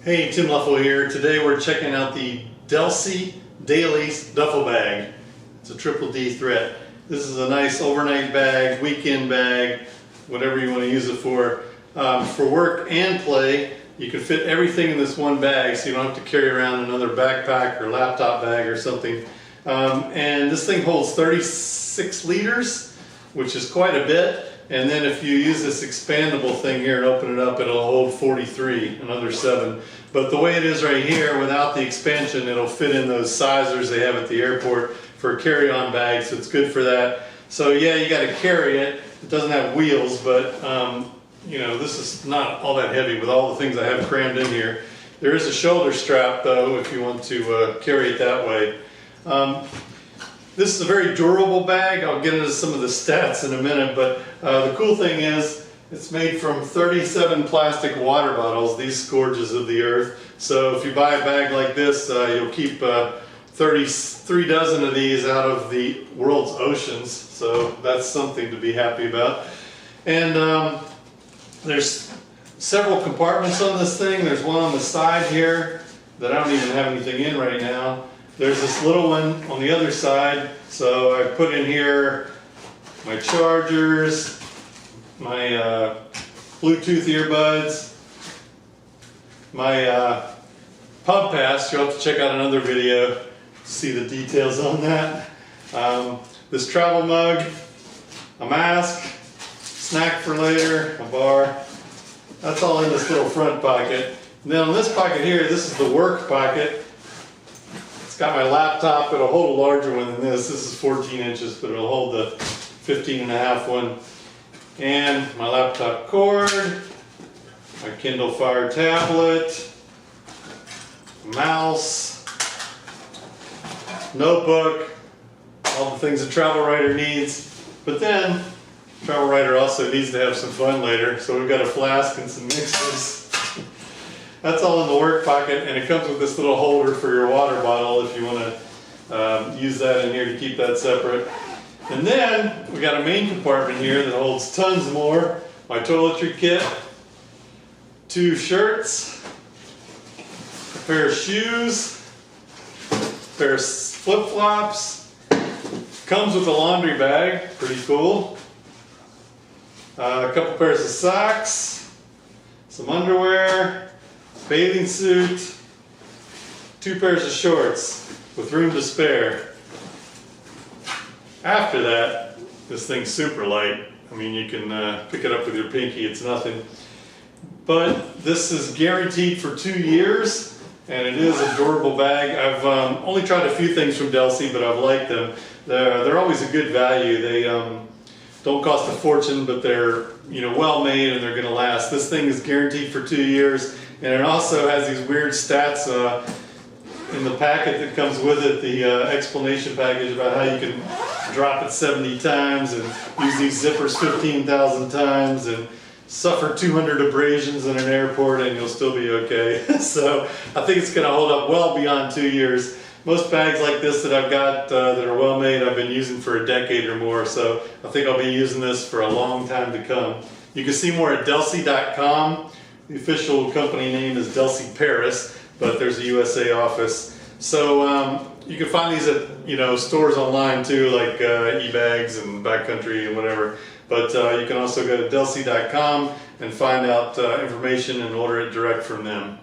Hey, Tim Duffle here. Today we're checking out the Delsey Daily Duffel Bag. It's a triple D threat. This is a nice overnight bag, weekend bag, whatever you want to use it for. For work and play, you can fit everything in this one bag, so you don't have to carry around another backpack or laptop bag or something. And this thing holds 36 liters, which is quite a bit. And then if you use this expandable thing here and open it up, it'll hold 43, another 7. But the way it is right here, without the expansion, it'll fit in those sizers they have at the airport for a carry-on bag, so it's good for that. So yeah, you got to carry it. It doesn't have wheels, but you know, this is not all that heavy with all the things I have crammed in here. There is a shoulder strap though, if you want to carry it that way. This is a very durable bag. I'll get into some of the stats in a minute, but the cool thing is it's made from 37 plastic water bottles, these scourges of the earth. So if you buy a bag like this, you'll keep 33 dozen of these out of the world's oceans. So that's something to be happy about. And there's several compartments on this thing. There's one on the side here that I don't even have anything in right now. There's this little one on the other side, so I put in here my chargers, my Bluetooth earbuds, my pub pass. You'll have to check out another video to see the details on that. This travel mug, a mask, snack for later, a bar. That's all in this little front pocket. And then on this pocket here, this is the work pocket. It's got my laptop. It'll hold a larger one than this. This is 14 inches, but it'll hold the 15.5 one. And my laptop cord, my Kindle Fire tablet, mouse, notebook, all the things a travel writer needs. But then, a travel writer also needs to have some fun later, so we've got a flask and some mixers. That's all in the work pocket, and it comes with this little holder for your water bottle if you want to use that in here to keep that separate. And then we got a main compartment here that holds tons more. My toiletry kit, 2 shirts, a pair of shoes, a pair of flip-flops. Comes with a laundry bag, pretty cool. A couple pairs of socks, some underwear, bathing suit, 2 pairs of shorts with room to spare. After that, this thing's super light. I mean, you can pick it up with your pinky, it's nothing. But this is guaranteed for 2 years, and it is a durable bag. I've only tried a few things from Delsey, but I've liked them. They're always a good value. They don't cost a fortune, but they're well made and they're going to last. This thing is guaranteed for 2 years. And it also has these weird stats in the packet that comes with it, the explanation package about how you can drop it 70 times and use these zippers 15,000 times and suffer 200 abrasions in an airport and you'll still be okay. So I think it's going to hold up well beyond 2 years. Most bags like this that I've got that are well made, I've been using for a decade or more, so I think I'll be using this for a long time to come. You can see more at Delsey.com. The official company name is Delsey Paris, but there's a USA office. So you can find these at stores online too, like eBags and Backcountry and whatever. But you can also go to Delsey.com and find out information and order it direct from them.